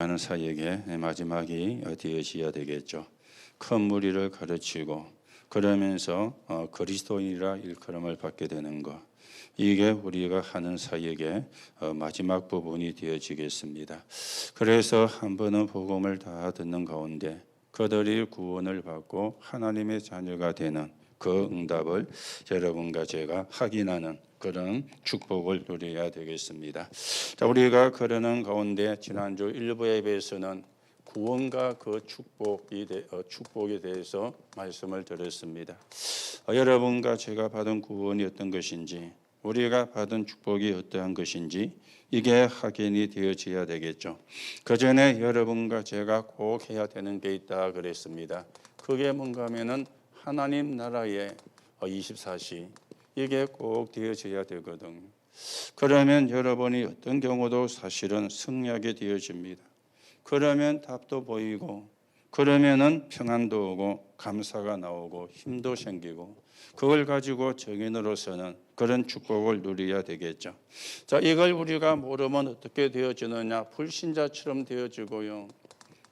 하는 사역의 마지막이 되어져야 되겠죠. 큰 무리를 가르치고 그러면서 그리스도인이라 일컬음을 받게 되는 것, 이게 우리가 하는 사역의 마지막 부분이 되어지겠습니다. 그래서 한 번은 복음을 다 듣는 가운데 그들이 구원을 받고 하나님의 자녀가 되는 그 응답을 여러분과 제가 확인하는 그런 축복을 누려야 되겠습니다. 자, 우리가 그러는 가운데 지난주 일부 예배에서는 구원과 그 축복에 대해서 말씀을 드렸습니다. 여러분과 제가 받은 구원이 어떤 것인지, 우리가 받은 축복이 어떠한 것인지 이게 확인이 되어져야 되겠죠. 그 전에 여러분과 제가 꼭 해야 되는 게 있다 그랬습니다. 그게 뭔가 하면은 하나님 나라의 24시, 이게 꼭 되어져야 되거든요. 그러면 여러분이 어떤 경우도 사실은 승리하게 되어집니다. 그러면 답도 보이고, 그러면은 평안도 오고, 감사가 나오고, 힘도 생기고, 그걸 가지고 정인으로서는 그런 축복을 누려야 되겠죠. 자, 이걸 우리가 모르면 어떻게 되어지느냐? 불신자처럼 되어지고요.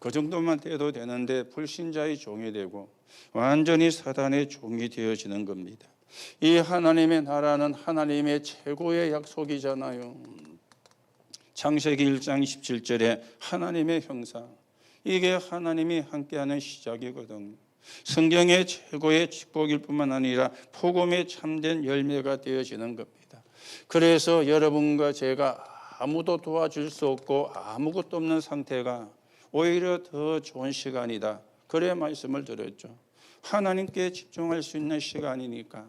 그 정도만 돼도 되는데 불신자의 종이 되고 완전히 사단의 종이 되어지는 겁니다. 이 하나님의 나라는 하나님의 최고의 약속이잖아요. 창세기 1장 17절에 하나님의 형상, 이게 하나님이 함께하는 시작이거든요. 성경의 최고의 축복일 뿐만 아니라 복음의 참된 열매가 되어지는 겁니다. 그래서 여러분과 제가 아무도 도와줄 수 없고 아무것도 없는 상태가 오히려 더 좋은 시간이다, 그래 말씀을 드렸죠. 하나님께 집중할 수 있는 시간이니까,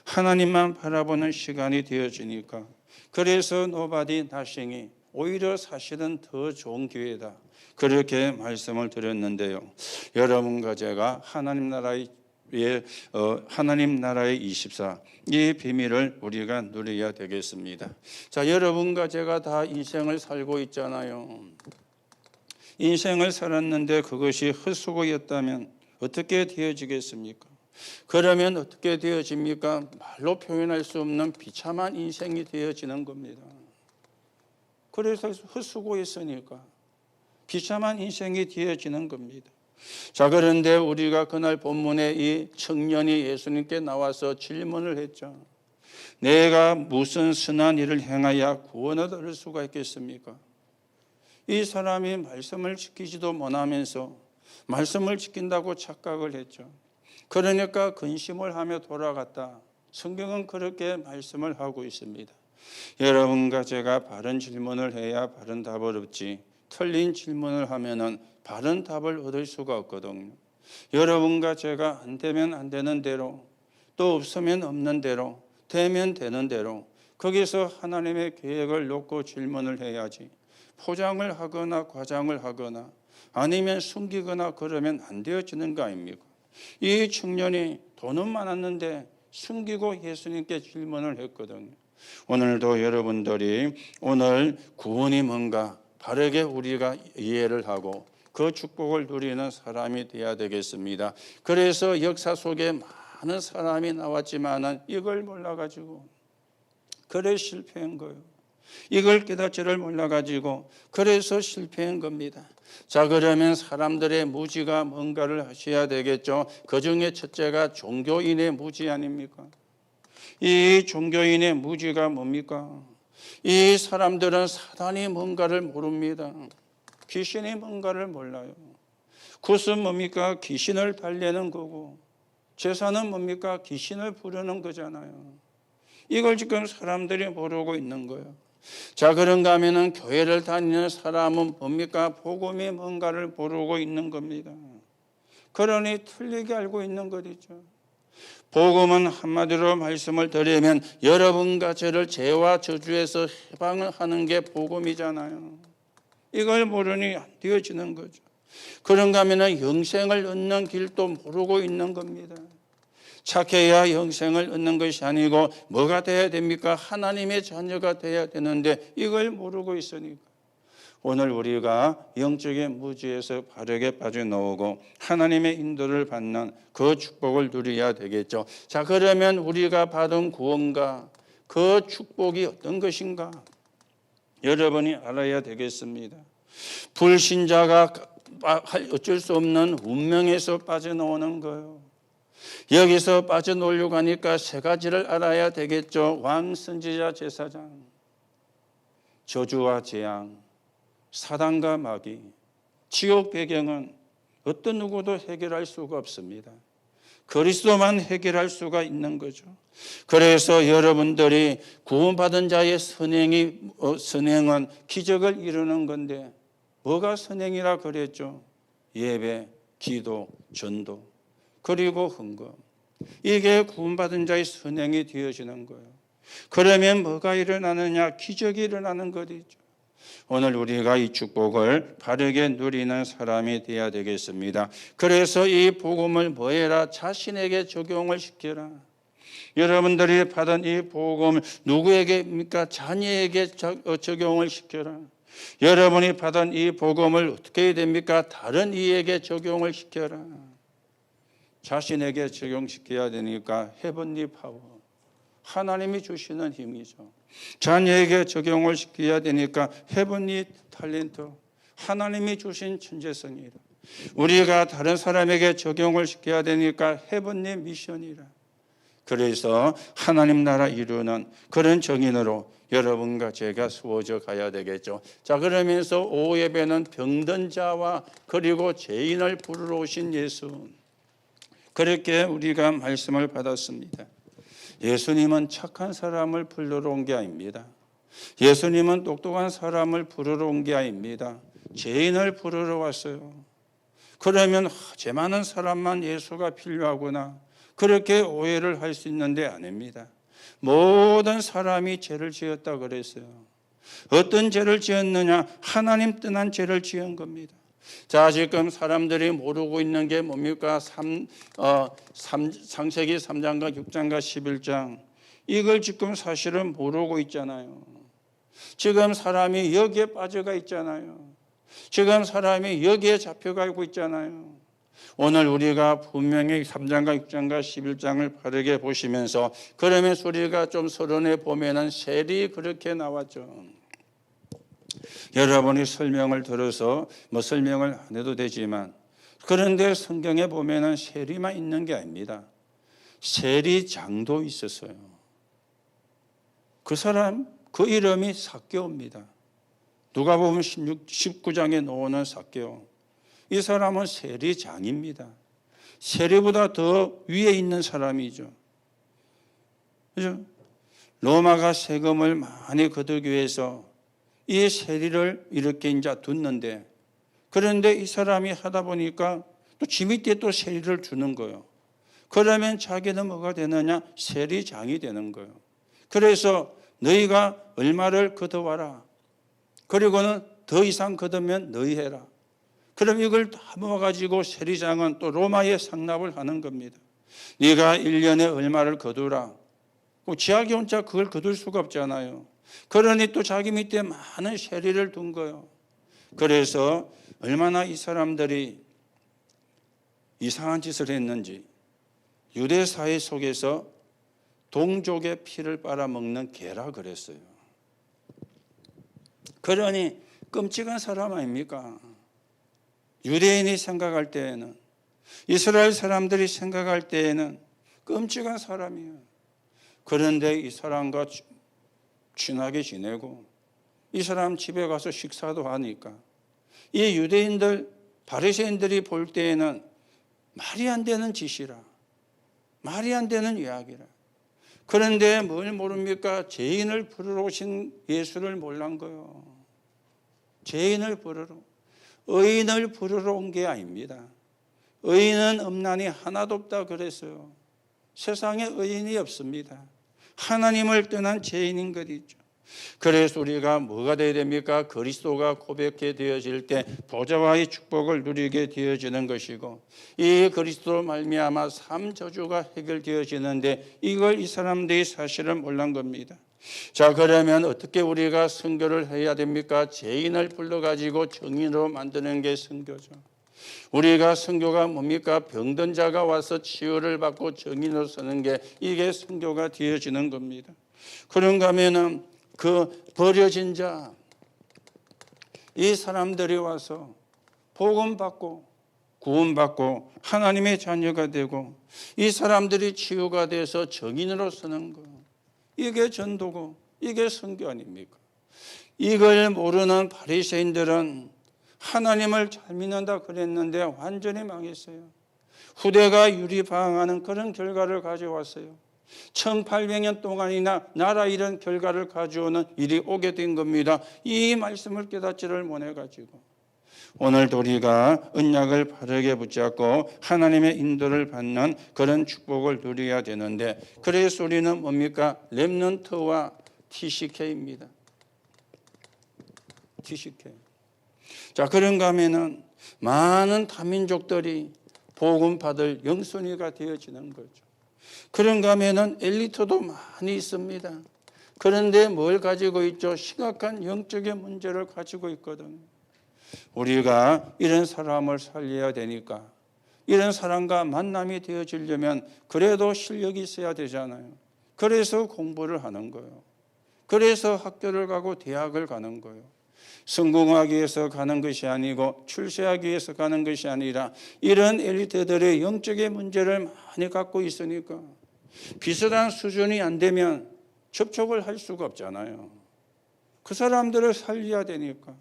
하나님만 바라보는 시간이 되어지니까, 그래서 nobody nothing이 오히려 사실은 더 좋은 기회다, 그렇게 말씀을 드렸는데요. 여러분과 제가 하나님 나라의 24, 이 비밀을 우리가 누려야 되겠습니다. 자, 여러분과 제가 다 인생을 살고 있잖아요. 인생을 살았는데 그것이 헛수고였다면 어떻게 되어지겠습니까? 그러면 어떻게 되어집니까? 말로 표현할 수 없는 비참한 인생이 되어지는 겁니다. 그래서 헛수고했으니까 비참한 인생이 되어지는 겁니다. 자, 그런데 우리가 그날 본문에 이 청년이 예수님께 나와서 질문을 했죠. 내가 무슨 선한 일을 행하여 구원을 얻을 수가 있겠습니까? 이 사람이 말씀을 지키지도 못하면서 말씀을 지킨다고 착각을 했죠. 그러니까 근심을 하며 돌아갔다. 성경은 그렇게 말씀을 하고 있습니다. 여러분과 제가 바른 질문을 해야 바른 답을 얻지, 틀린 질문을 하면은 바른 답을 얻을 수가 없거든요. 여러분과 제가 안 되면 안 되는 대로, 또 없으면 없는 대로, 되면 되는 대로 거기서 하나님의 계획을 놓고 질문을 해야지, 포장을 하거나 과장을 하거나 아니면 숨기거나 그러면 안 되어지는 거 아닙니까? 이 청년이 돈은 많았는데 숨기고 예수님께 질문을 했거든요. 오늘도 여러분들이 오늘 구원이 뭔가 바르게 우리가 이해를 하고 그 축복을 누리는 사람이 되어야 되겠습니다. 그래서 역사 속에 많은 사람이 나왔지만은 이걸 몰라가지고 그래 실패한 거예요. 이걸 깨닫지를 몰라가지고 그래서 실패한 겁니다. 자, 그러면 사람들의 무지가 뭔가를 하셔야 되겠죠. 그 중에 첫째가 종교인의 무지 아닙니까? 이 종교인의 무지가 뭡니까? 이 사람들은 사단이 뭔가를 모릅니다. 귀신이 뭔가를 몰라요. 굿은 뭡니까? 귀신을 달래는 거고, 제사는 뭡니까? 귀신을 부르는 거잖아요. 이걸 지금 사람들이 모르고 있는 거예요. 자, 그런가 하면은 교회를 다니는 사람은 뭡니까? 복음이 뭔가를 모르고 있는 겁니다. 그러니 틀리게 알고 있는 거죠. 복음은 한마디로 말씀을 드리면 여러분과 저를 죄와 저주에서 해방을 하는 게 복음이잖아요. 이걸 모르니 안 되어지는 거죠. 그런가 하면은 영생을 얻는 길도 모르고 있는 겁니다. 착해야 영생을 얻는 것이 아니고 뭐가 돼야 됩니까? 하나님의 자녀가 돼야 되는데 이걸 모르고 있으니까 오늘 우리가 영적인 무지에서 바르게 빠져나오고 하나님의 인도를 받는 그 축복을 누려야 되겠죠. 자, 그러면 우리가 받은 구원과 그 축복이 어떤 것인가 여러분이 알아야 되겠습니다. 불신자가 어쩔 수 없는 운명에서 빠져나오는 거예요. 여기서 빠져나오려고 하니까 세 가지를 알아야 되겠죠. 왕, 선지자, 제사장, 저주와 재앙, 사단과 마귀, 지옥 배경은 어떤 누구도 해결할 수가 없습니다. 그리스도만 해결할 수가 있는 거죠. 그래서 여러분들이 구원받은 자의 선행은 기적을 이루는 건데 뭐가 선행이라 그랬죠? 예배, 기도, 전도, 그리고 헌금. 이게 구원받은 자의 선행이 되어지는 거예요. 그러면 뭐가 일어나느냐? 기적이 일어나는 것이죠. 오늘 우리가 이 축복을 바르게 누리는 사람이 되어야 되겠습니다. 그래서 이 복음을 뭐해라? 자신에게 적용을 시켜라. 여러분들이 받은 이 복음 누구에게입니까? 자녀에게 적용을 시켜라. 여러분이 받은 이 복음을 어떻게 해야 됩니까? 다른 이에게 적용을 시켜라. 자신에게 적용시켜야 되니까 헤븐리 파워, 하나님이 주시는 힘이죠. 자녀에게 적용을 시켜야 되니까 헤븐리 탤런트, 하나님이 주신 천재성이라. 우리가 다른 사람에게 적용을 시켜야 되니까 헤븐리 미션이라. 그래서 하나님 나라 이루는 그런 정인으로 여러분과 제가 세워져 가야 되겠죠. 자, 그러면서 오후 예배는 병든 자와 그리고 죄인을 부르러 오신 예수, 그렇게 우리가 말씀을 받았습니다. 예수님은 착한 사람을 부르러 온 게 아닙니다. 예수님은 똑똑한 사람을 부르러 온 게 아닙니다. 죄인을 부르러 왔어요. 그러면 죄 많은 사람만 예수가 필요하구나, 그렇게 오해를 할 수 있는데 아닙니다. 모든 사람이 죄를 지었다 그랬어요. 어떤 죄를 지었느냐? 하나님 떠난 죄를 지은 겁니다. 자, 지금 사람들이 모르고 있는 게 뭡니까? 창세기 3장과 6장과 11장, 이걸 지금 사실은 모르고 있잖아요. 지금 사람이 여기에 빠져가 있잖아요. 지금 사람이 여기에 잡혀가고 있잖아요. 오늘 우리가 분명히 3장과 6장과 11장을 바르게 보시면서 그러면서 우리가 좀 서론에 보면은 셀이 그렇게 나왔죠. 여러분이 설명을 들어서 뭐 설명을 안 해도 되지만, 그런데 성경에 보면은 세리만 있는 게 아닙니다. 세리장도 있었어요. 그 사람, 그 이름이 삭개오입니다. 누가복음 19장에 나오는 삭개오. 이 사람은 세리장입니다. 세리보다 더 위에 있는 사람이죠. 그죠? 로마가 세금을 많이 거두기 위해서 이 세리를 이렇게 이제 뒀는데, 그런데 이 사람이 하다 보니까 또 지 밑에 또 세리를 주는 거예요. 그러면 자기는 뭐가 되느냐? 세리장이 되는 거예요. 그래서 너희가 얼마를 거둬와라. 그리고는 더 이상 거두면 너희 해라. 그럼 이걸 다 모아가지고 세리장은 또 로마에 상납을 하는 겁니다. 네가 1년에 얼마를 거두라. 지하기 혼자 그걸 거둘 수가 없잖아요. 그러니 또 자기 밑에 많은 세리를 둔 거예요. 그래서 얼마나 이 사람들이 이상한 짓을 했는지, 유대 사회 속에서 동족의 피를 빨아먹는 개라 그랬어요. 그러니 끔찍한 사람 아닙니까? 유대인이 생각할 때에는, 이스라엘 사람들이 생각할 때에는 끔찍한 사람이에요. 그런데 이 사람과 친하게 지내고 이 사람 집에 가서 식사도 하니까 이 유대인들, 바리새인들이 볼 때에는 말이 안 되는 짓이라, 말이 안 되는 이야기라. 그런데 뭘 모릅니까? 죄인을 부르러 오신 예수를 몰란 거예요. 죄인을 부르러, 의인을 부르러 온 게 아닙니다. 의인은 없나니 하나도 없다 그랬어요. 세상에 의인이 없습니다. 하나님을 떠난 죄인인 것이죠. 그래서 우리가 뭐가 되어야 됩니까? 그리스도가 고백해 되어질 때 보좌와의 축복을 누리게 되어지는 것이고, 이 그리스도로 말미암아 삶 저주가 해결되어지는데 이걸 이 사람들이 사실은 몰란 겁니다. 자, 그러면 어떻게 우리가 선교를 해야 됩니까? 죄인을 불러가지고 정인으로 만드는 게 선교죠. 우리가 선교가 뭡니까? 병든 자가 와서 치유를 받고 정인으로 서는 게, 이게 선교가 되어지는 겁니다. 그런가 하면은 그 버려진 자, 이 사람들이 와서 복음 받고 구원받고 하나님의 자녀가 되고 이 사람들이 치유가 돼서 정인으로 서는 거, 이게 전도고 이게 선교 아닙니까? 이걸 모르는 바리새인들은 하나님을 잘 믿는다 그랬는데 완전히 망했어요. 후대가 유리방황하는 그런 결과를 가져왔어요. 1800년 동안이나 나라 이런 결과를 가져오는 일이 오게 된 겁니다. 이 말씀을 깨닫지를 못해가지고 오늘도 우리가 언약을 바르게 붙잡고 하나님의 인도를 받는 그런 축복을 누려야 되는데, 그래서 우리는 뭡니까? 렘넌트와 TCK입니다. TCK. 자, 그런가 하면은 많은 다민족들이 복음 받을 영순위가 되어지는 거죠. 그런가 하면은 엘리트도 많이 있습니다. 그런데 뭘 가지고 있죠? 심각한 영적인 문제를 가지고 있거든요. 우리가 이런 사람을 살려야 되니까, 이런 사람과 만남이 되어지려면 그래도 실력이 있어야 되잖아요. 그래서 공부를 하는 거예요. 그래서 학교를 가고 대학을 가는 거예요. 성공하기 위해서 가는 것이 아니고 출세하기 위해서 가는 것이 아니라 이런 엘리트들의 영적인 문제를 많이 갖고 있으니까 비슷한 수준이 안 되면 접촉을 할 수가 없잖아요. 그 사람들을 살려야 되니까.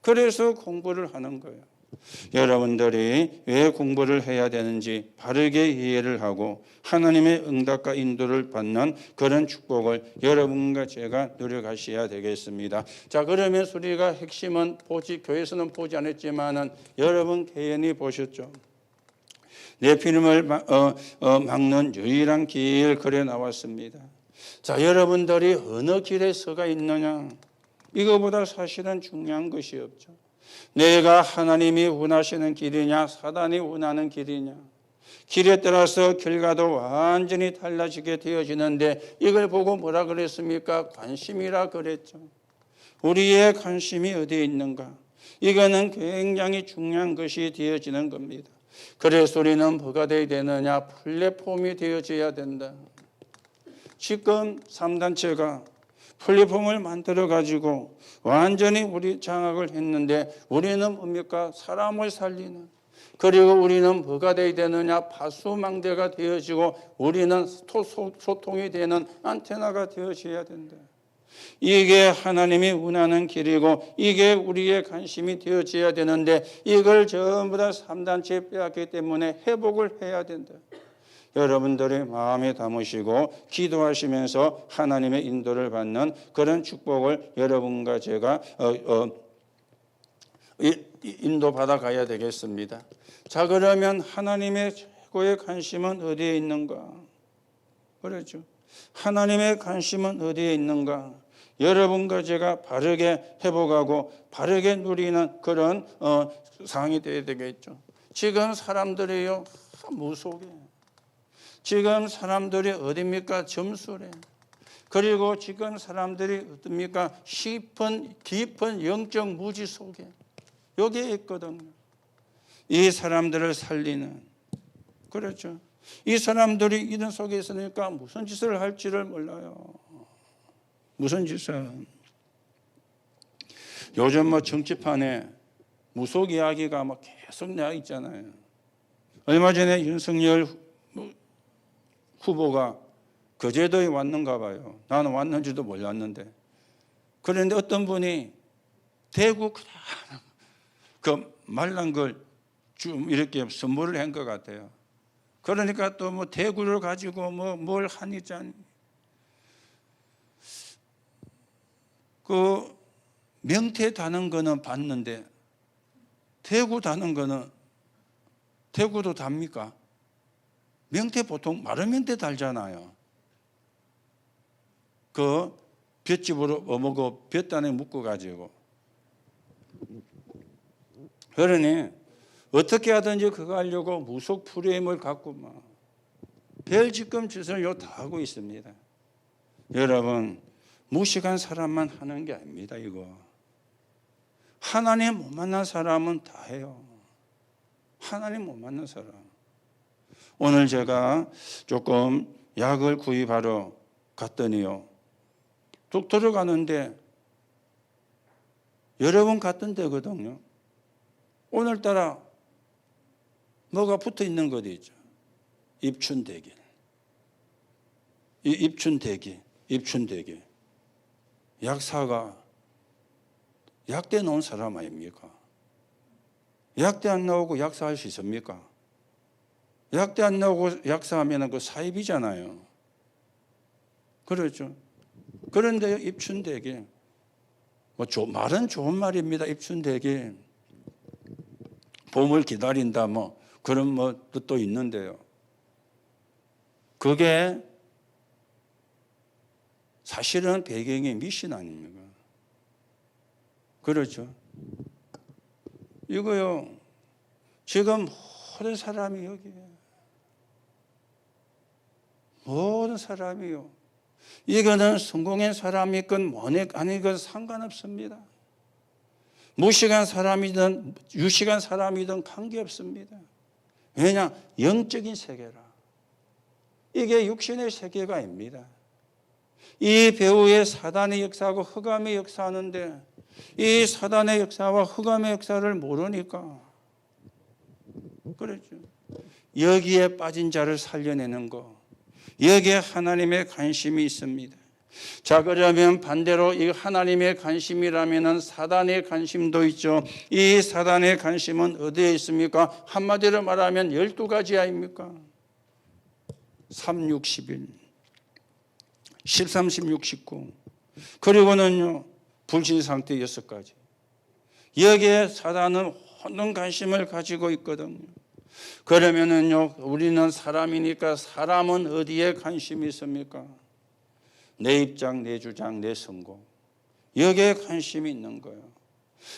그래서 공부를 하는 거예요. 여러분들이 왜 공부를 해야 되는지 바르게 이해를 하고 하나님의 응답과 인도를 받는 그런 축복을 여러분과 제가 누려가셔야 되겠습니다. 자, 그러면 우리가 핵심은 교회에서는 보지 않았지만은 여러분 개인이 보셨죠. 네피림을 막는 유일한 길, 그래 나왔습니다. 자, 여러분들이 어느 길에 서가 있느냐, 이거보다 사실은 중요한 것이 없죠. 내가 하나님이 원하시는 길이냐 사단이 원하는 길이냐, 길에 따라서 결과도 완전히 달라지게 되어지는데, 이걸 보고 뭐라 그랬습니까? 관심이라 그랬죠. 우리의 관심이 어디에 있는가, 이거는 굉장히 중요한 것이 되어지는 겁니다. 그래서 우리는 뭐가 되어야 되느냐? 플랫폼이 되어져야 된다. 지금 3단체가 플랫폼을 만들어 가지고 완전히 우리 장악을 했는데, 우리는 뭡니까? 사람을 살리는, 그리고 우리는 뭐가 되어야 되느냐? 파수망대가 되어지고 우리는 소통이 되는 안테나가 되어져야 된다. 이게 하나님이 원하는 길이고 이게 우리의 관심이 되어져야 되는데, 이걸 전부 다 3단체에 빼앗기 때문에 회복을 해야 된다. 여러분들이 마음에 담으시고 기도하시면서 하나님의 인도를 받는 그런 축복을 여러분과 제가 인도받아 가야 되겠습니다. 자, 그러면 하나님의 최고의 관심은 어디에 있는가? 그렇죠. 하나님의 관심은 어디에 있는가? 여러분과 제가 바르게 회복하고 바르게 누리는 그런 상황이 되어야 되겠죠. 지금 사람들이요, 무속에, 지금 사람들이 어딥니까? 점수래. 그리고 지금 사람들이 어떻습니까? 깊은 영적 무지 속에 여기에 있거든요. 이 사람들을 살리는, 그렇죠. 이 사람들이 이런 속에 있으니까 무슨 짓을 할지를 몰라요. 무슨 짓을. 요즘 정치판에 무속 이야기가 계속 나와 있잖아요. 얼마 전에 윤석열 후보가 거제도에 왔는가 봐요. 나는 왔는지도 몰랐는데. 그런데 어떤 분이 대구 그 말란 걸 좀 이렇게 선물을 한 것 같아요. 그러니까 또 대구를 가지고 뭘 하니까, 그 명태 다는 거는 봤는데 대구 다는 거는, 대구도 답니까? 명태 보통 마른 명태 달잖아요. 그 볏짚으로 어머고 볏단에 묶어 가지고. 그러니 어떻게 하든지 그거 하려고 무속 프레임을 갖고 별짓금 짓을 다 하고 있습니다. 여러분, 무식한 사람만 하는 게 아닙니다. 이거 하나님 못 만난 사람은 다 해요. 하나님 못 만난 사람. 오늘 제가 조금 약을 구입하러 갔더니요, 뚝 들어가는데 여러분 같은 데거든요. 오늘따라 뭐가 붙어 있는 것 있죠. 입춘대길. 이 입춘대길. 약사가 약대 놓은 사람 아닙니까? 약대 안 나오고 약사할 수 있습니까? 약대 안 나오고 약사하면 그 사입이잖아요. 그렇죠. 그런데 입춘대길. 말은 좋은 말입니다. 입춘대길. 봄을 기다린다 그런 뜻도 있는데요. 그게 사실은 배경이 미신 아닙니까? 그렇죠. 이거요. 지금 모든 사람이 여기에. 모든 사람이요. 이거는 성공한 사람이건 아니건 상관없습니다. 무식한 사람이든 유식한 사람이든 관계없습니다. 왜냐? 영적인 세계라. 이게 육신의 세계가 아닙니다. 이 배후에 사단의 역사하고 흑암의 역사하는데 이 사단의 역사와 흑암의 역사를 모르니까 그렇죠. 여기에 빠진 자를 살려내는 거. 여기에 하나님의 관심이 있습니다. 자, 그러면 반대로 이 하나님의 관심이라면 사단의 관심도 있죠. 이 사단의 관심은 어디에 있습니까? 한마디로 말하면 12가지 아닙니까? 3, 6, 11, 13, 16, 19 그리고는요 불신상태 6가지. 여기에 사단은 혼돈 관심을 가지고 있거든요. 그러면은요 우리는 사람이니까 사람은 어디에 관심이 있습니까? 내 입장, 내 주장, 내 성공 여기에 관심이 있는 거예요.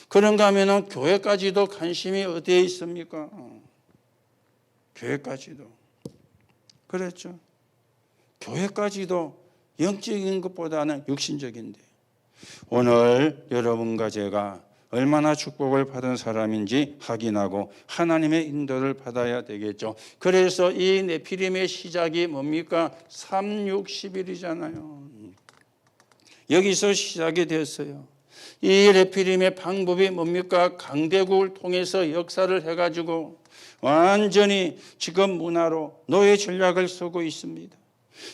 그런가 하면은 교회까지도 관심이 어디에 있습니까? 교회까지도 그렇죠. 교회까지도 영적인 것보다는 육신적인데 오늘 여러분과 제가 얼마나 축복을 받은 사람인지 확인하고 하나님의 인도를 받아야 되겠죠. 그래서 이 네피림의 시작이 뭡니까? 3, 6, 11이잖아요. 여기서 시작이 됐어요. 이 네피림의 방법이 뭡니까? 강대국을 통해서 역사를 해가지고 완전히 지금 문화로 노예 전략을 쓰고 있습니다.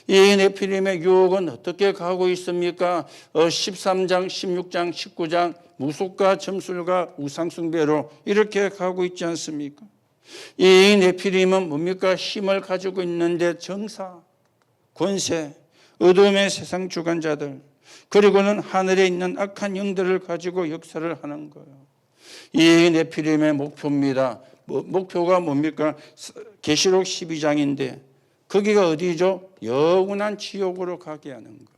이 네피림의 유혹은 어떻게 가고 있습니까? 13장, 16장, 19장 무속과 점술과 우상숭배로 이렇게 가고 있지 않습니까? 이 네피림은 뭡니까? 힘을 가지고 있는데 정사, 권세, 어둠의 세상 주관자들 그리고는 하늘에 있는 악한 영들을 가지고 역사를 하는 거예요. 이 네피림의 목표입니다. 목표가 뭡니까? 계시록 12장인데 거기가 어디죠? 영원한 지옥으로 가게 하는 것.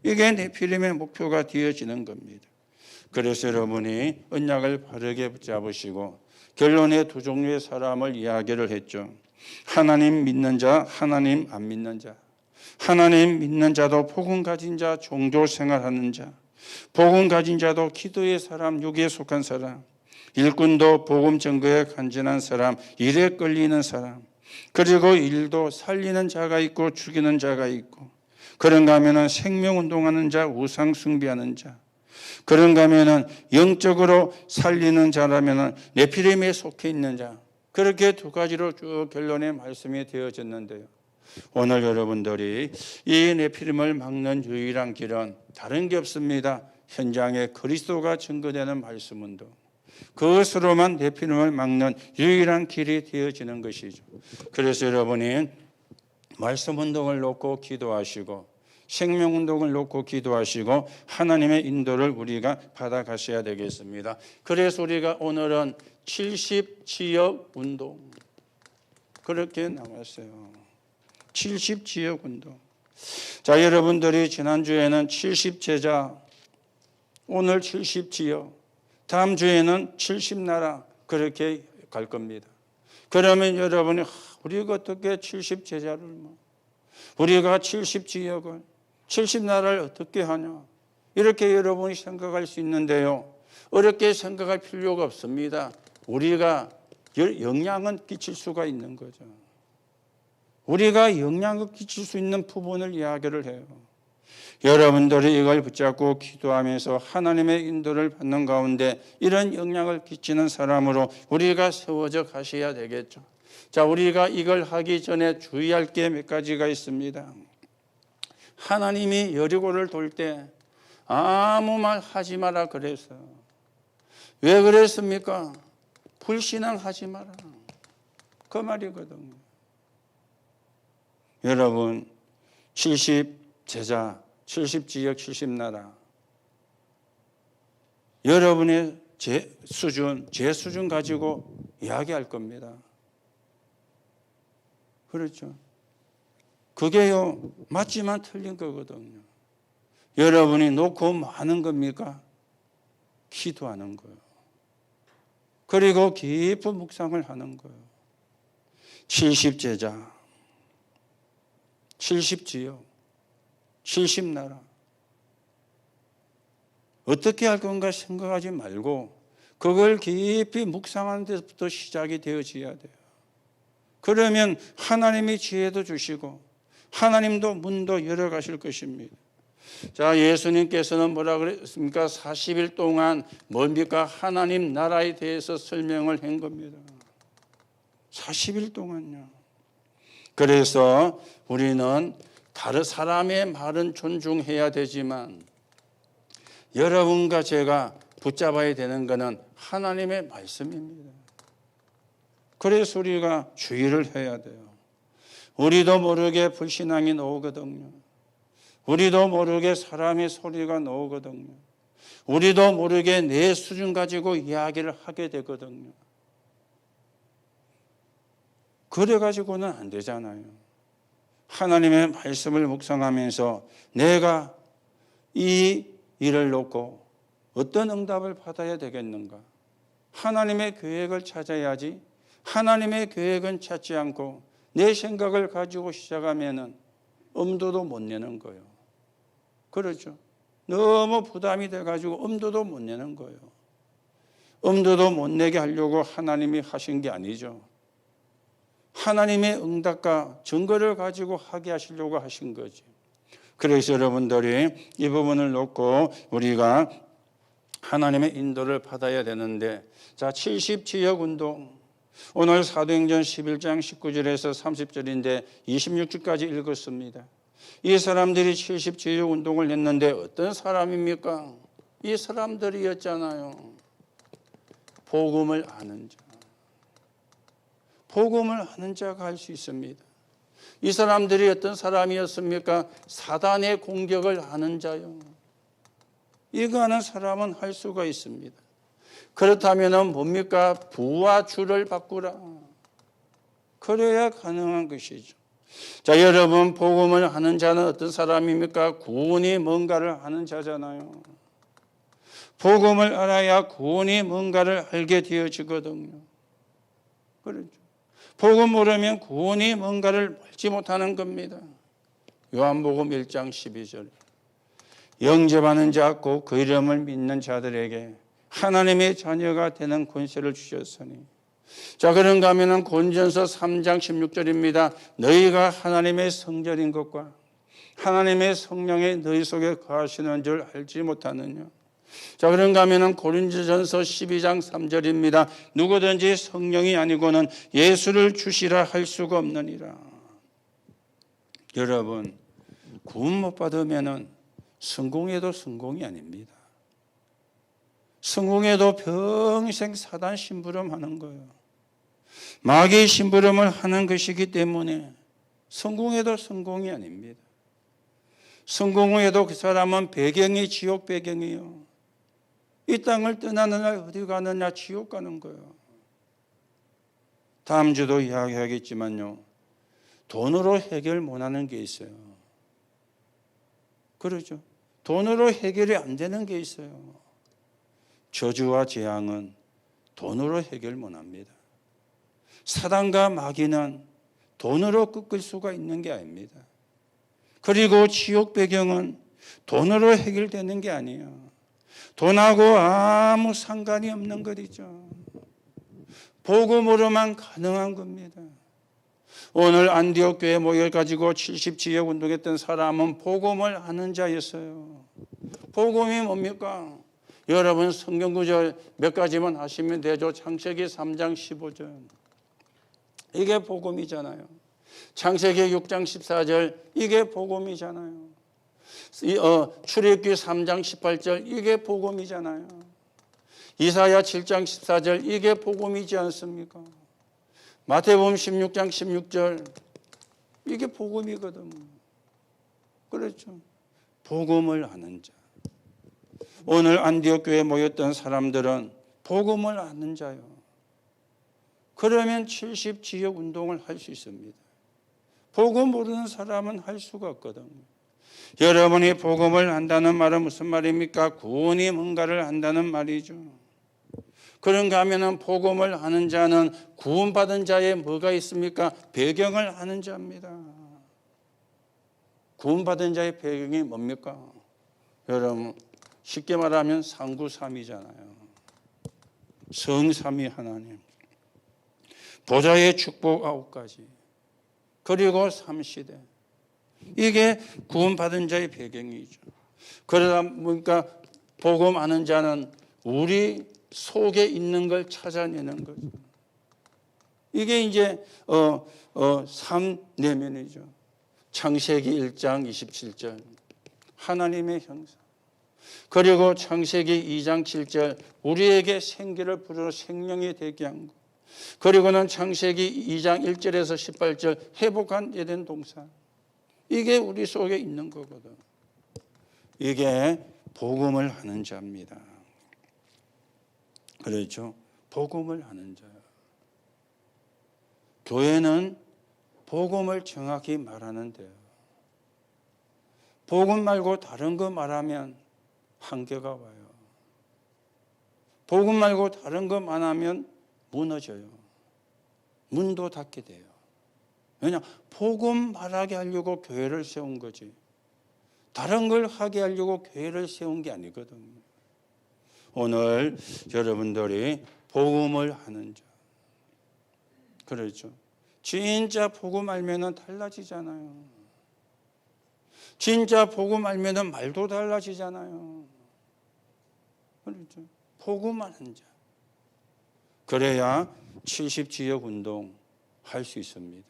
이게 네피림의 목표가 되어지는 겁니다. 그래서 여러분이 언약을 바르게 붙잡으시고 결론에 두 종류의 사람을 이야기를 했죠. 하나님 믿는 자, 하나님 안 믿는 자. 하나님 믿는 자도 복음 가진 자, 종교 생활하는 자. 복음 가진 자도 기도의 사람, 육에 속한 사람. 일꾼도 복음 증거에 간절한 사람, 일에 끌리는 사람. 그리고 일도 살리는 자가 있고 죽이는 자가 있고 그런가 하면은 생명운동하는 자, 우상 숭배하는 자 그런가 하면은 영적으로 살리는 자라면은 네피림에 속해 있는 자 그렇게 두 가지로 쭉 결론의 말씀이 되어졌는데요. 오늘 여러분들이 이 네피림을 막는 유일한 길은 다른 게 없습니다. 현장에 그리스도가 증거되는 말씀운동 그것으로만 네피림을 막는 유일한 길이 되어지는 것이죠. 그래서 여러분이 말씀운동을 놓고 기도하시고 생명운동을 놓고 기도하시고 하나님의 인도를 우리가 받아가셔야 되겠습니다. 그래서 우리가 오늘은 70지역운동 그렇게 나왔어요. 70지역운동. 자, 여러분들이 지난주에는 70제자 오늘 70지역 다음 주에는 70나라 그렇게 갈 겁니다. 그러면 여러분이 우리가 어떻게 70제자를 우리가 70지역을 70나라를 어떻게 하냐 이렇게 여러분이 생각할 수 있는데요. 어렵게 생각할 필요가 없습니다. 우리가 영향은 끼칠 수가 있는 거죠. 우리가 영향을 끼칠 수 있는 부분을 이야기를 해요. 여러분들이 이걸 붙잡고 기도하면서 하나님의 인도를 받는 가운데 이런 영향을 끼치는 사람으로 우리가 세워져 가셔야 되겠죠. 자, 우리가 이걸 하기 전에 주의할 게 몇 가지가 있습니다. 하나님이 여리고를 돌 때 아무 말 하지 마라 그랬어요. 왜 그랬습니까? 불신앙하지 마라. 그 말이거든요. 여러분, 70제자, 70지역, 70나라. 여러분의 제 수준 가지고 이야기할 겁니다. 그렇죠. 그게요, 맞지만 틀린 거거든요. 여러분이 놓고 뭐 하는 겁니까? 기도하는 거예요. 그리고 깊은 묵상을 하는 거예요. 70제자, 70지역, 70나라. 어떻게 할 건가 생각하지 말고 그걸 깊이 묵상하는 데서부터 시작이 되어져야 돼요. 그러면 하나님이 지혜도 주시고 하나님도 문도 열어가실 것입니다. 자, 예수님께서는 뭐라 그랬습니까? 40일 동안 뭡니까? 하나님 나라에 대해서 설명을 한 겁니다. 40일 동안요. 그래서 우리는 다른 사람의 말은 존중해야 되지만 여러분과 제가 붙잡아야 되는 것은 하나님의 말씀입니다. 그래서 우리가 주의를 해야 돼요. 우리도 모르게 불신앙이 나오거든요. 우리도 모르게 사람의 소리가 나오거든요. 우리도 모르게 내 수준 가지고 이야기를 하게 되거든요. 그래 가지고는 안 되잖아요. 하나님의 말씀을 묵상하면서 내가 이 일을 놓고 어떤 응답을 받아야 되겠는가? 하나님의 계획을 찾아야지. 하나님의 계획은 찾지 않고 내 생각을 가지고 시작하면은 엄두도 못 내는 거예요. 그렇죠. 너무 부담이 돼가지고 엄두도 못 내는 거예요. 엄두도 못 내게 하려고 하나님이 하신 게 아니죠. 하나님의 응답과 증거를 가지고 하게 하시려고 하신 거지. 그래서 여러분들이 이 부분을 놓고 우리가 하나님의 인도를 받아야 되는데, 자, 70지역 운동. 오늘 사도행전 11장 19절에서 30절인데 26절까지 읽었습니다. 이 사람들이 70지역 운동을 했는데 어떤 사람입니까? 이 사람들이었잖아요. 복음을 아는 자. 복음을 아는 자가 할 수 있습니다. 이 사람들이 어떤 사람이었습니까? 사단의 공격을 아는 자요. 이거 아는 사람은 할 수가 있습니다. 그렇다면 뭡니까? 부와 주를 바꾸라. 그래야 가능한 것이죠. 자, 여러분, 복음을 아는 자는 어떤 사람입니까? 구원이 뭔가를 아는 자잖아요. 복음을 알아야 구원이 뭔가를 알게 되어지거든요. 그렇죠. 복음 모르면 구원이 뭔가를 알지 못하는 겁니다. 요한복음 1장 12절. 영접하는 자 곧 그 이름을 믿는 자들에게 하나님의 자녀가 되는 권세를 주셨으니. 자, 그런가 하면 고린도전서 3장 16절입니다. 너희가 하나님의 성전인 것과 하나님의 성령이 너희 속에 거하시는 줄 알지 못하느냐. 자, 그런가 하면 고린도전서 12장 3절입니다. 누구든지 성령이 아니고는 예수를 주시라 할 수가 없느니라. 여러분, 구원 못 받으면 성공해도 성공이 아닙니다. 성공해도 평생 사단 심부름하는 거예요. 마귀의 심부름을 하는 것이기 때문에 성공해도 성공이 아닙니다. 성공해도 그 사람은 배경이 지옥 배경이에요. 이 땅을 떠나느냐 어디 가느냐 지옥 가는 거예요. 다음 주도 이야기하겠지만요. 돈으로 해결 못하는 게 있어요. 그렇죠. 돈으로 해결이 안 되는 게 있어요. 저주와 재앙은 돈으로 해결 못합니다. 사단과 마귀는 돈으로 꺾을 수가 있는 게 아닙니다. 그리고 지옥 배경은 돈으로 해결되는 게 아니에요. 돈하고 아무 상관이 없는 것이죠. 복음으로만 가능한 겁니다. 오늘 안디옥 교회 모여가지고 70지역 운동했던 사람은 복음을 아는 자였어요. 복음이 뭡니까? 여러분 성경 구절 몇 가지만 하시면 되죠. 창세기 3장 15절. 이게 복음이잖아요. 창세기 6장 14절. 이게 복음이잖아요. 출애굽기 3장 18절. 이게 복음이잖아요. 이사야 7장 14절. 이게 복음이지 않습니까? 마태복음 16장 16절. 이게 복음이거든. 그렇죠. 복음을 아는 자. 오늘 안디옥 교회에 모였던 사람들은 복음을 아는 자요. 그러면 70지역 운동을 할 수 있습니다. 복음 모르는 사람은 할 수가 없거든요. 여러분이 복음을 안다는 말은 무슨 말입니까? 구원이 뭔가를 안다는 말이죠. 그런가 하면 복음을 아는 자는 구원받은 자에 뭐가 있습니까? 배경을 아는 자입니다. 구원받은 자의 배경이 뭡니까? 여러분 쉽게 말하면 상구삼이잖아요. 성삼위 하나님, 보좌의 축복 9가지, 그리고 3시대. 이게 구원받은 자의 배경이죠. 그러다 보니까 복음 아는 자는 우리 속에 있는 걸 찾아내는 거죠. 이게 이제 3내면이죠. 창세기 1장 27절 하나님의 형상. 그리고 창세기 2장 7절 우리에게 생기를 불어 생명이 되게 한 것. 그리고는 창세기 2장 1절에서 18절 회복한 에덴 동산. 이게 우리 속에 있는 거거든. 이게 복음을 하는 자입니다. 그렇죠? 복음을 하는 자야. 교회는 복음을 정확히 말하는데요. 복음 말고 다른 거 말하면 한계가 와요. 복음 말고 다른 거 말하면 무너져요. 문도 닫게 돼요. 왜냐? 복음 말하게 하려고 교회를 세운 거지. 다른 걸 하게 하려고 교회를 세운 게 아니거든요. 오늘 여러분들이 복음을 하는 자. 그렇죠. 진짜 복음 알면은 달라지잖아요. 진짜 복음 알면은 말도 달라지잖아요. 그렇죠. 복음하는 자. 그래야 70지역 운동 할 수 있습니다.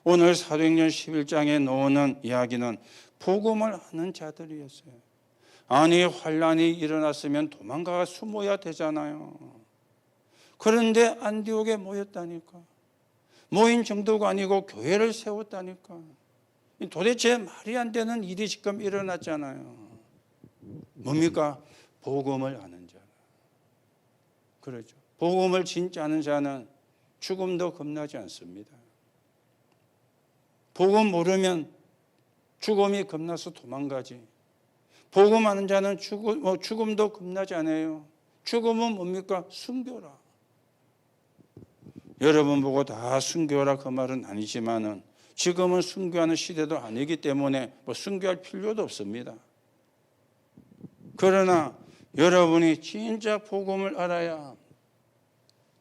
오늘 사도행전 11장에 나오는 이야기는 복음을 하는 자들이었어요. 아니 환란이 일어났으면 도망가 숨어야 되잖아요. 그런데 안디옥에 모였다니까. 모인 정도가 아니고 교회를 세웠다니까. 도대체 말이 안 되는 일이 지금 일어났잖아요. 뭡니까? 복음을 아는 자. 그렇죠. 복음을 진짜 아는 자는 죽음도 겁나지 않습니다. 복음 모르면 죽음이 겁나서 도망가지. 복음 아는 자는 죽음도 겁나지 않아요. 죽음은 뭡니까? 순교라. 여러분 보고 다 순교라 그 말은 아니지만은 지금은 순교하는 시대도 아니기 때문에 순교할 필요도 없습니다. 그러나 여러분이 진짜 복음을 알아야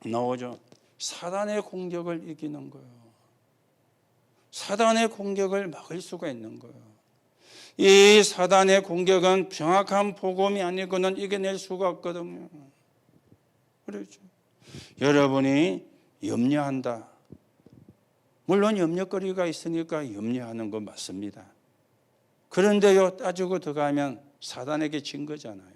나오죠. 사단의 공격을 이기는 거예요. 사단의 공격을 막을 수가 있는 거예요. 이 사단의 공격은 정확한 복음이 아니고는 이겨낼 수가 없거든요. 그렇죠. 여러분이 염려한다. 물론 염려거리가 있으니까 염려하는 건 맞습니다. 그런데요, 따지고 들어가면 사단에게 진 거잖아요.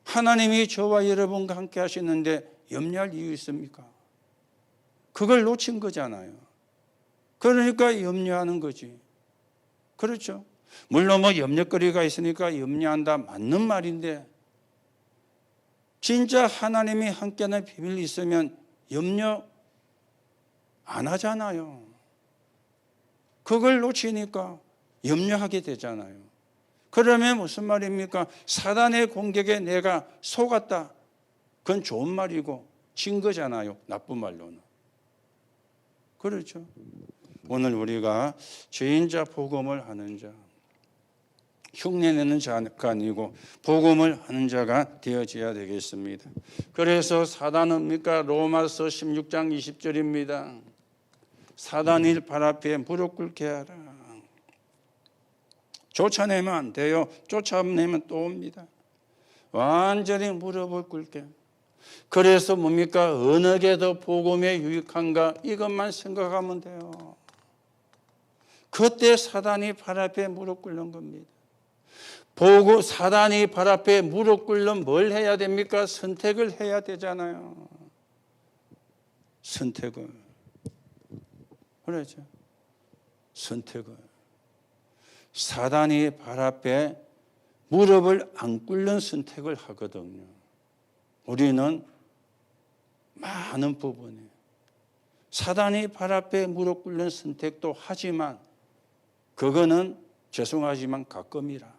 하나님이 저와 여러분과 함께 하시는데 염려할 이유 있습니까? 그걸 놓친 거잖아요. 그러니까 염려하는 거지. 그렇죠. 물론 염려거리가 있으니까 염려한다. 맞는 말인데 진짜 하나님이 함께하는 비밀이 있으면 염려 안 하잖아요. 그걸 놓치니까 염려하게 되잖아요. 그러면 무슨 말입니까? 사단의 공격에 내가 속았다. 그건 좋은 말이고 진 거잖아요. 나쁜 말로는. 그렇죠. 오늘 우리가 죄인자 복음을 하는 자, 흉내내는 자가 아니고 복음을 하는 자가 되어져야 되겠습니다. 그래서 사단은 뭡니까? 로마서 16장 20절입니다. 사단이 발 앞에 무릎 꿇게 하라. 쫓아내면 안 돼요. 쫓아내면 또 옵니다. 완전히 무릎을 꿇게. 그래서 뭡니까? 어느 게 더 복음에 유익한가? 이것만 생각하면 돼요. 그때 사단이 발 앞에 무릎 꿇는 겁니다. 보고 사단이 발 앞에 무릎 꿇는 뭘 해야 됩니까? 선택을 해야 되잖아요. 선택을. 그렇죠. 선택을. 사단이 발 앞에 무릎을 안 꿇는 선택을 하거든요. 우리는 많은 부분에 사단이 발 앞에 무릎 꿇는 선택도 하지만 그거는 죄송하지만 가끔이라.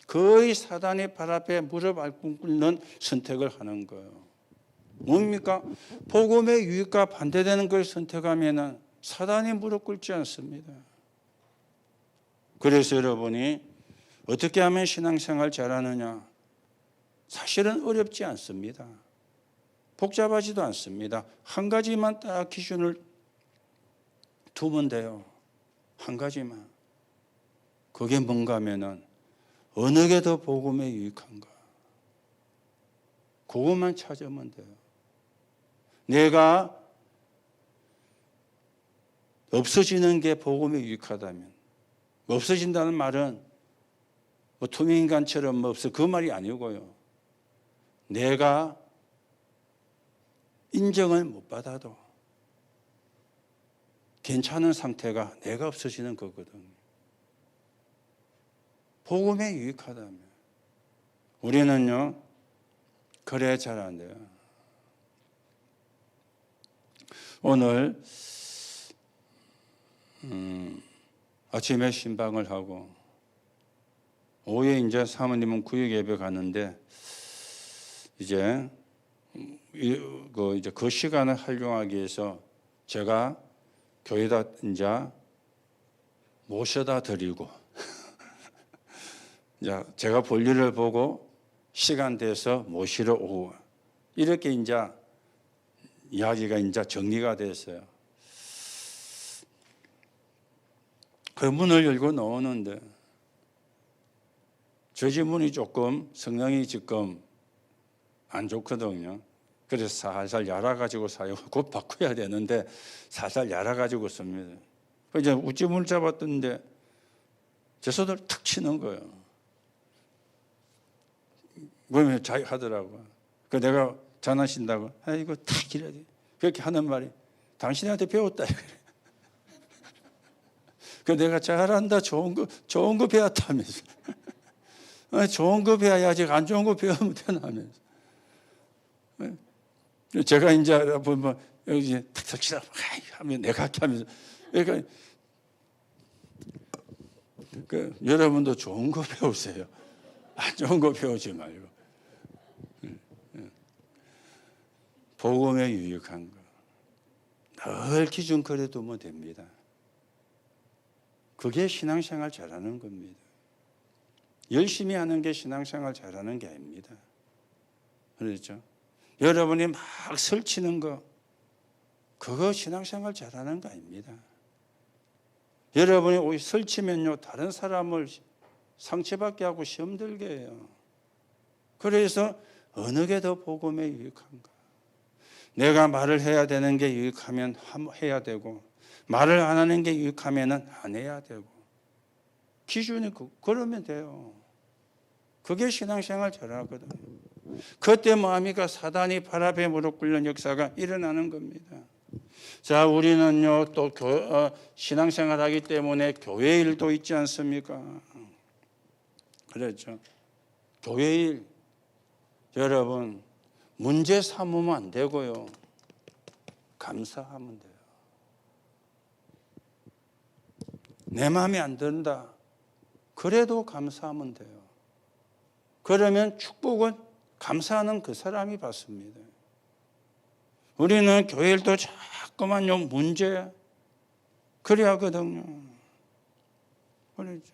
거의 사단이 발 앞에 무릎 안 꿇는 선택을 하는 거예요. 뭡니까? 복음의 유익과 반대되는 걸 선택하면 사단이 무릎 꿇지 않습니다. 그래서 여러분이 어떻게 하면 신앙생활 잘하느냐? 사실은 어렵지 않습니다. 복잡하지도 않습니다. 한 가지만 딱 기준을 두면 돼요. 한 가지만. 그게 뭔가 하면은 어느 게 더 복음에 유익한가? 그것만 찾으면 돼요. 내가 없어지는 게 복음에 유익하다면, 없어진다는 말은 뭐 투명인간처럼 없어 그 말이 아니고요. 내가 인정을 못 받아도 괜찮은 상태가 내가 없어지는 거거든요. 복음에 유익하다면 우리는요 그래 잘 안 돼요. 오늘 아침에 신방을 하고 오후에 이제 사모님은 구역 예배 가는데 이제 그 시간을 활용하기 위해서 제가 교회다 이제 모셔다 드리고 이제 제가 볼일을 보고 시간 돼서 모시러 오고 이렇게 이제 이야기가 이제 정리가 됐어요. 그 문을 열고 나오는데 저 집 문이 조금 성능이 지금 안 좋거든요. 그래서 살살 열어가지고 사용하고 곧 바꿔야 되는데 살살 열어가지고 씁니다. 이제 우찌문을 잡았던데 제 손을 탁 치는 거예요. 그러면 자기 하더라고요. 그 내가 장난친다고 이거 탁 이래야 돼. 그렇게 하는 말이 당신한테 배웠다. 그 내가 잘한다 좋은 거 배웠다면서. 좋은 거 배워야지 안 좋은 거 배우면 되나면서. 제가 이제 보면 여기 탁탁 치라 하면 내가 할게 하면서 그러니까 여러분도 좋은 거 배우세요. 안 좋은 거 배우지 말고 복음에 유익한 거 늘 기준거리에 두면 됩니다. 그게 신앙생활 잘하는 겁니다. 열심히 하는 게 신앙생활 잘하는 게 아닙니다. 그렇죠? 여러분이 막 설치는 거 그거 신앙생활 잘하는 거 아닙니다. 여러분이 오히 설치면요 다른 사람을 상처받게 하고 시험 들게 해요. 그래서 어느 게 더 복음에 유익한가? 내가 말을 해야 되는 게 유익하면 해야 되고 말을 안 하는 게 유익하면 안 해야 되고 기준이 그러면 돼요. 그게 신앙생활 잘하거든요. 그때 뭐합니까? 사단이 발 앞에 무릎 꿇는 역사가 일어나는 겁니다. 자, 우리는요 또 신앙생활하기 때문에 교회 일도 있지 않습니까? 그렇죠. 교회 일 여러분 문제 삼으면 안 되고요. 감사하면 돼요. 내 마음에 안 든다. 그래도 감사하면 돼요. 그러면 축복은 감사하는 그 사람이 받습니다. 우리는 교회 일도 자꾸만요 문제 그래 하거든요. 그렇죠.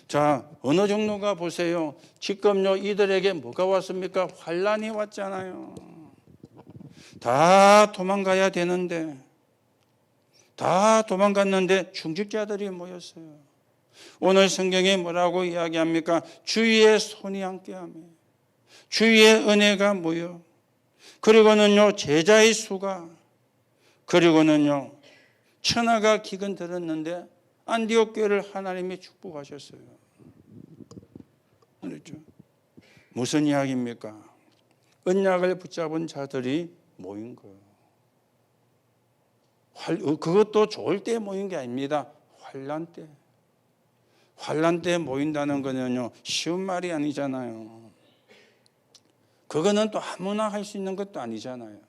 자, 어느 정도가 보세요. 지금요 이들에게 뭐가 왔습니까? 환란이 왔잖아요. 다 도망가야 되는데 다 도망갔는데 중직자들이 모였어요. 오늘 성경에 뭐라고 이야기합니까? 주위의 손이 함께하며 주위의 은혜가 모여 그리고는요 제자의 수가 그리고는요 천하가 기근 들었는데 안디옥 교회를 하나님이 축복하셨어요. 그렇죠? 무슨 이야기입니까? 언약을 붙잡은 자들이 모인 거예요. 그것도 좋을 때 모인 게 아닙니다. 환난 때. 환난 때 모인다는 거는요 쉬운 말이 아니잖아요. 그거는 또 아무나 할 수 있는 것도 아니잖아요.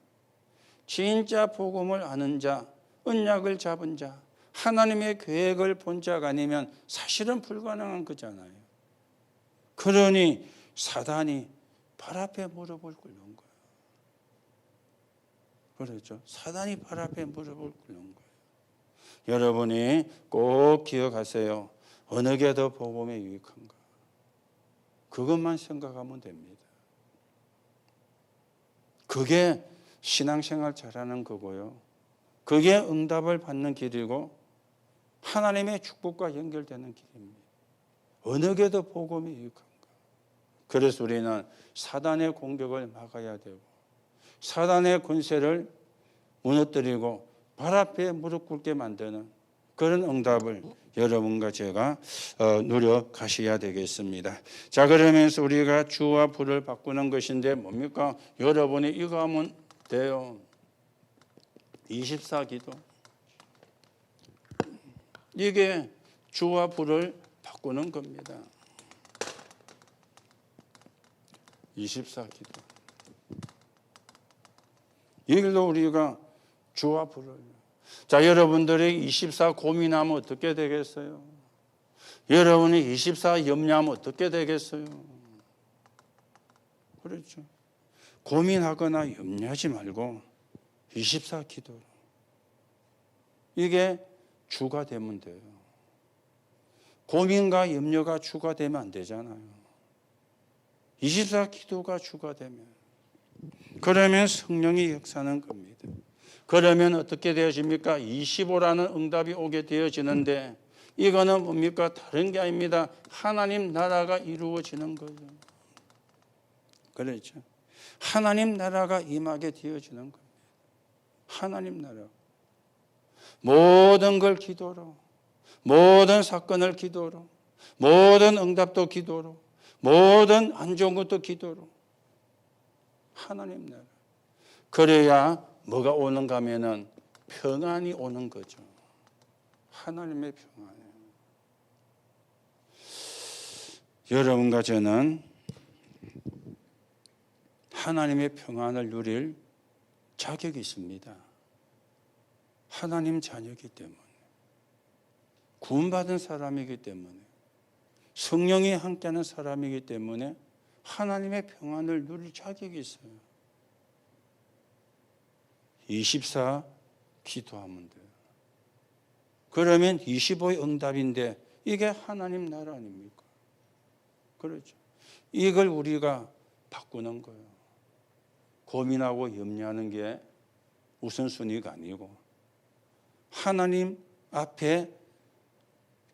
진짜 복음을 아는 자, 언약을 잡은 자, 하나님의 계획을 본 자가 아니면 사실은 불가능한 거잖아요. 그러니 사단이 발 앞에 무릎을 꿇는 거예요. 그렇죠? 사단이 발 앞에 무릎을 꿇는 거예요. 여러분이 꼭 기억하세요. 어느 게 더 복음에 유익한가? 그것만 생각하면 됩니다. 그게 신앙생활 잘하는 거고요. 그게 응답을 받는 길이고 하나님의 축복과 연결되는 길입니다. 어느 게 더 복음이 유익한가? 그래서 우리는 사단의 공격을 막아야 되고 사단의 권세를 무너뜨리고 발 앞에 무릎 꿇게 만드는 그런 응답을 여러분과 제가 누려가셔야 되겠습니다. 자, 그러면서 우리가 주와 부를 바꾸는 것인데 뭡니까? 여러분이 이거 하면 돼요. 24기도. 이게 주와 부를 바꾸는 겁니다. 24기도. 이 길로 우리가 주와 부를. 자, 여러분들이 24 고민하면 어떻게 되겠어요? 여러분이 24 염려하면 어떻게 되겠어요? 그렇죠. 고민하거나 염려하지 말고 24 기도로. 이게 주가 되면 돼요. 고민과 염려가 주가 되면 안 되잖아요. 24 기도가 주가 되면. 그러면 성령이 역사하는 겁니다. 그러면 어떻게 되어집니까? 25라는 응답이 오게 되어지는데 이거는 뭡니까? 다른 게 아닙니다. 하나님 나라가 이루어지는 거죠. 그렇죠. 하나님 나라가 임하게 되어지는 겁니다. 하나님 나라. 모든 걸 기도로, 모든 사건을 기도로, 모든 응답도 기도로, 모든 안 좋은 것도 기도로. 하나님 나라. 그래야 뭐가 오는가 하면은 평안이 오는 거죠. 하나님의 평안이에요. 여러분과 저는 하나님의 평안을 누릴 자격이 있습니다. 하나님 자녀이기 때문에. 구원받은 사람이기 때문에. 성령이 함께하는 사람이기 때문에 하나님의 평안을 누릴 자격이 있어요. 24 기도하면 돼요. 그러면 25의 응답인데 이게 하나님 나라 아닙니까? 그렇죠. 이걸 우리가 바꾸는 거예요. 고민하고 염려하는 게 우선순위가 아니고 하나님 앞에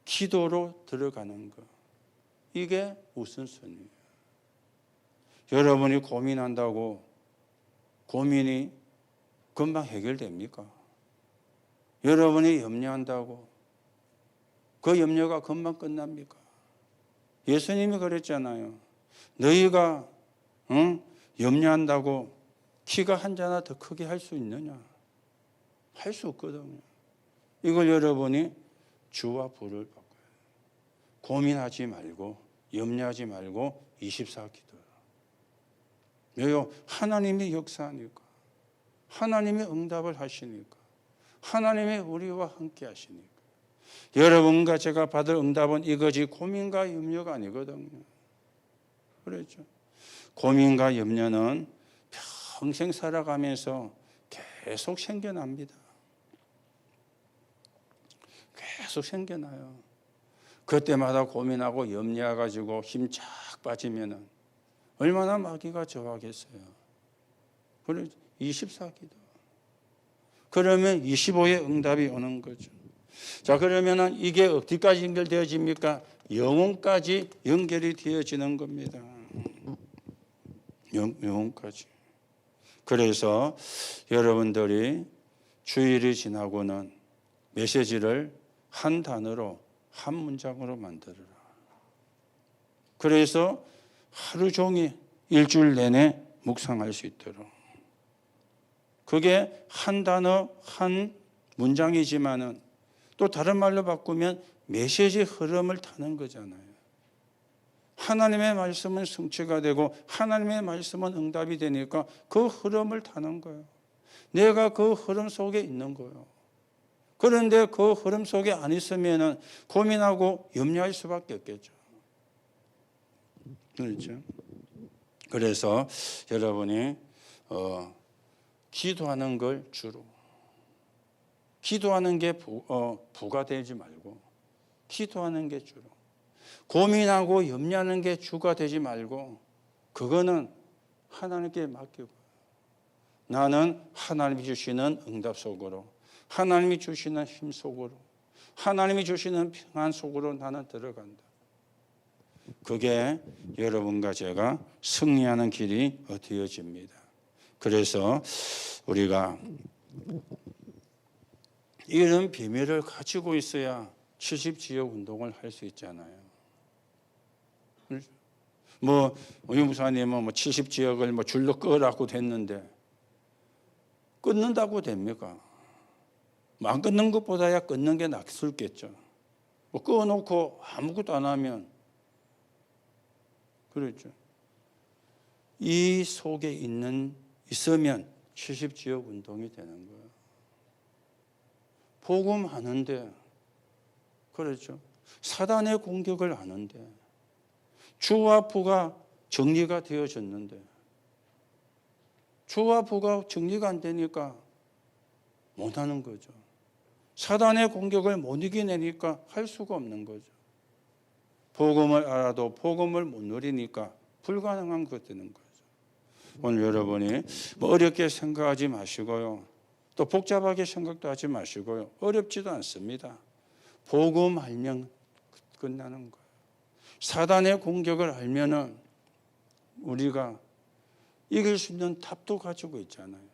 기도로 들어가는 거. 이게 우선순위예요. 여러분이 고민한다고 고민이 금방 해결됩니까? 여러분이 염려한다고 그 염려가 금방 끝납니까? 예수님이 그랬잖아요. 너희가 염려한다고 키가 한 자나 더 크게 할 수 있느냐? 할 수 없거든요. 이걸 여러분이 주와 부를 바꿔요. 고민하지 말고 염려하지 말고 24 기도요. 왜요? 하나님이 역사하니까. 하나님이 응답을 하시니까. 하나님이 우리와 함께 하시니까. 여러분과 제가 받을 응답은 이거지 고민과 염려가 아니거든요. 그렇죠. 고민과 염려는 평생 살아가면서 계속 생겨납니다. 계속 생겨나요. 그때마다 고민하고 염려해가지고 힘 쫙 빠지면은 얼마나 마귀가 좋아하겠어요. 그래 24기도. 그러면 25의 응답이 오는 거죠. 자, 그러면은 이게 어디까지 연결되어집니까? 영혼까지 연결이 되어지는 겁니다. 영혼까지. 그래서 여러분들이 주일이 지나고는 메시지를 한 단어로 한 문장으로 만들어라. 그래서 하루 종일 일주일 내내 묵상할 수 있도록. 그게 한 단어 한 문장이지만은 또 다른 말로 바꾸면 메시지 흐름을 타는 거잖아요. 하나님의 말씀은 성취가 되고 하나님의 말씀은 응답이 되니까 그 흐름을 타는 거예요. 내가 그 흐름 속에 있는 거예요. 그런데 그 흐름 속에 안 있으면 고민하고 염려할 수밖에 없겠죠. 그렇죠? 그래서 여러분이 기도하는 걸 주로, 기도하는 게 부가 되지 말고 기도하는 게 주로, 고민하고 염려하는 게 주가 되지 말고 그거는 하나님께 맡기고 나는 하나님이 주시는 응답 속으로, 하나님이 주시는 힘 속으로, 하나님이 주시는 평안 속으로 나는 들어간다. 그게 여러분과 제가 승리하는 길이 되어집니다. 그래서 우리가 이런 비밀을 가지고 있어야 70지역 운동을 할 수 있잖아요. 유 목사님은 70지역을 줄로 끄라고 됐는데 끊는다고 됩니까? 안 끊는 것보다야 끊는 게 낫겠죠. 끊어놓고 아무것도 안 하면 그렇죠. 이 속에 있으면 70지역 운동이 되는 거예요. 복음하는데 그렇죠. 사단의 공격을 하는데 주와 부가 정리가 되어졌는데 주와 부가 정리가 안 되니까 못하는 거죠. 사단의 공격을 못 이겨내니까 할 수가 없는 거죠. 복음을 알아도 복음을 못 누리니까 불가능한 것 되는 거죠. 오늘 여러분이 어렵게 생각하지 마시고요. 또 복잡하게 생각도 하지 마시고요. 어렵지도 않습니다. 복음 알면 끝나는 거예요. 사단의 공격을 알면은 우리가 이길 수 있는 답도 가지고 있잖아요.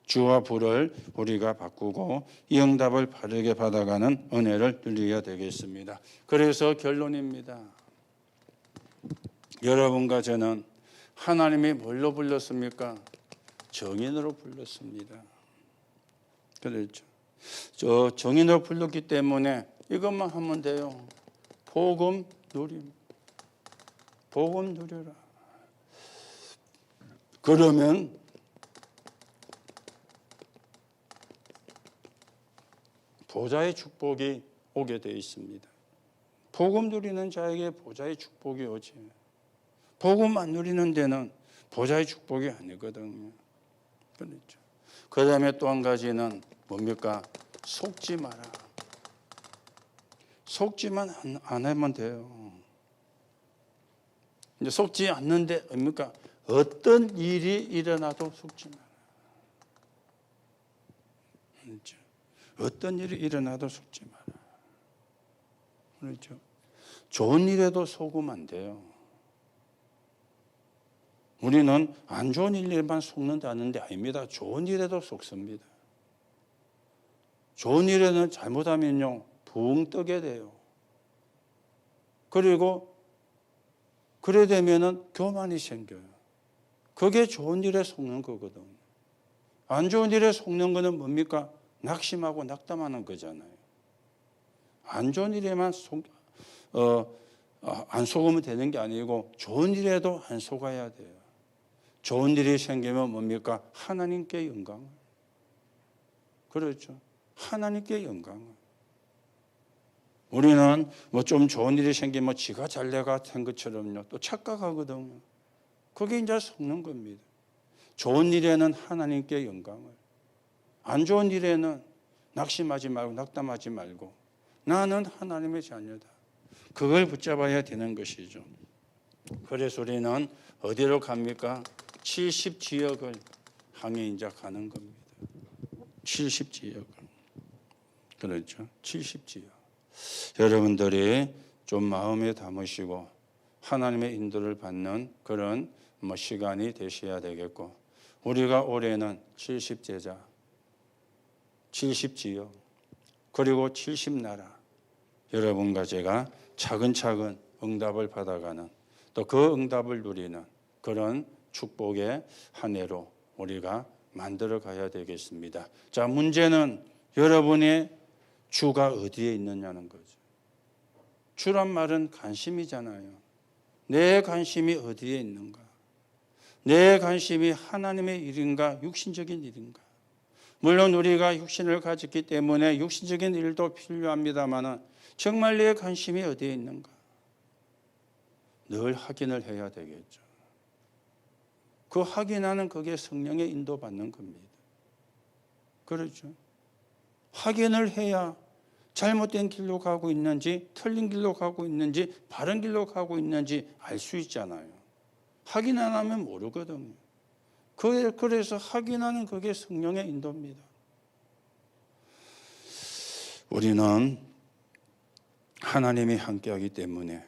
주와 부를 우리가 바꾸고 이 응답을 바르게 받아가는 은혜를 누려야 되겠습니다. 그래서 결론입니다. 여러분과 저는 하나님이 뭘로 불렀습니까? 정인으로 불렀습니다. 그렇죠. 저 정인으로 불렀기 때문에 이것만 하면 돼요. 복음 누림. 복음 누려라. 그러면 보좌의 축복이 오게 되어 있습니다. 복음 누리는 자에게 보좌의 축복이 오지. 복음 안 누리는 데는 보좌의 축복이 아니거든요. 그렇죠. 그 다음에 또 한 가지는 뭡니까? 속지 마라. 속지만 안 하면 돼요. 이제 속지 않는데 뭡니까? 어떤 일이 일어나도 속지 마라. 그렇죠. 어떤 일이 일어나도 속지 마라. 그렇죠. 좋은 일에도 속으면 안 돼요. 우리는 안 좋은 일에만 속는다는 데 아닙니다. 좋은 일에도 속습니다. 좋은 일에는 잘못하면요, 붕 뜨게 돼요. 그리고 그래 되면은 교만이 생겨요. 그게 좋은 일에 속는 거거든요. 안 좋은 일에 속는 거는 뭡니까? 낙심하고 낙담하는 거잖아요. 안 좋은 일에만 안 속으면 되는 게 아니고 좋은 일에도 안 속아야 돼요. 좋은 일이 생기면 뭡니까? 하나님께 영광을. 그렇죠. 하나님께 영광을. 우리는 좀 좋은 일이 생기면 지가 잘내가 된 것처럼요. 또 착각하거든요. 그게 이제 속는 겁니다. 좋은 일에는 하나님께 영광을. 안 좋은 일에는 낙심하지 말고 낙담하지 말고 나는 하나님의 자녀다. 그걸 붙잡아야 되는 것이죠. 그래서 우리는 어디로 갑니까? 70지역을 향해 이제 가는 겁니다. 70지역. 그렇죠. 70지역. 여러분들이 좀 마음에 담으시고 하나님의 인도를 받는 그런 시간이 되셔야 되겠고, 우리가 올해는 70제자, 70지역, 그리고 70나라, 여러분과 제가 차근차근 응답을 받아가는, 또 그 응답을 누리는 그런 축복의 한 해로 우리가 만들어 가야 되겠습니다. 자, 문제는 여러분의 주가 어디에 있느냐는 거죠. 주란 말은 관심이잖아요. 내 관심이 어디에 있는가? 내 관심이 하나님의 일인가 육신적인 일인가? 물론 우리가 육신을 가졌기 때문에 육신적인 일도 필요합니다만 정말 내 관심이 어디에 있는가? 늘 확인을 해야 되겠죠. 그 확인하는 그게 성령의 인도받는 겁니다. 그렇죠. 확인을 해야 잘못된 길로 가고 있는지, 틀린 길로 가고 있는지, 바른 길로 가고 있는지 알 수 있잖아요. 확인 안 하면 모르거든요. 그래서 확인하는 그게 성령의 인도입니다. 우리는 하나님이 함께하기 때문에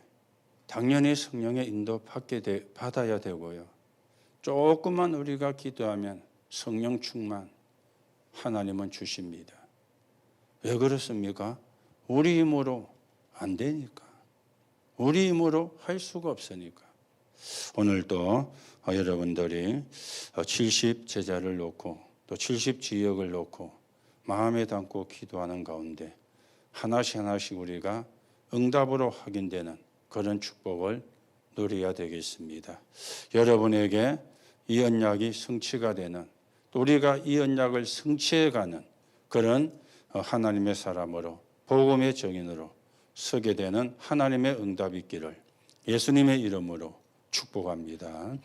당연히 성령의 인도 받아야 되고요. 조금만 우리가 기도하면 성령 충만 하나님은 주십니다. 왜 그렇습니까? 우리 힘으로 안 되니까. 우리 힘으로 할 수가 없으니까. 오늘도 여러분들이 70제자를 놓고 또 70지역을 놓고 마음에 담고 기도하는 가운데 하나씩 하나씩 우리가 응답으로 확인되는 그런 축복을 누려야 되겠습니다. 여러분에게 이 언약이 성취가 되는, 또 우리가 이 언약을 성취해가는 그런 하나님의 사람으로, 복음의 증인으로 서게 되는 하나님의 응답이 있기를 예수님의 이름으로 축복합니다.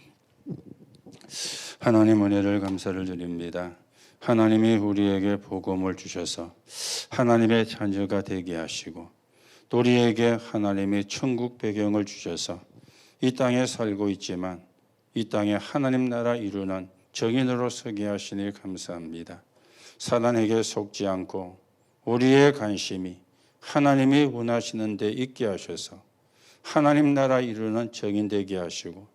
하나님 은혜를 감사를 드립니다. 하나님이 우리에게 복음을 주셔서 하나님의 자녀가 되게 하시고, 또 우리에게 하나님의 천국 배경을 주셔서 이 땅에 살고 있지만 이 땅에 하나님 나라 이루는 증인으로 서게 하시니 감사합니다. 사단에게 속지 않고 우리의 관심이 하나님이 원하시는 데 있게 하셔서 하나님 나라 이루는 증인 되게 하시고,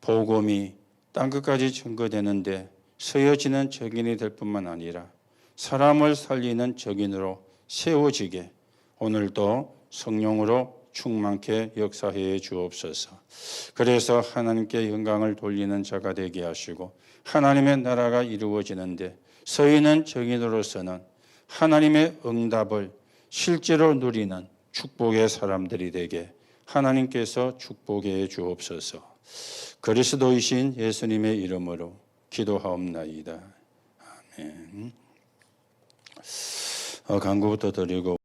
복음이 땅끝까지 증거되는데 서여지는 증인이 될 뿐만 아니라 사람을 살리는 증인으로 세워지게 오늘도 성령으로 충만케 역사해 주옵소서. 그래서 하나님께 영광을 돌리는 자가 되게 하시고 하나님의 나라가 이루어지는데 서 있는 증인으로서는 하나님의 응답을 실제로 누리는 축복의 사람들이 되게 하나님께서 축복해 주옵소서. 그리스도이신 예수님의 이름으로 기도하옵나이다. 아멘. 간구부터 드리고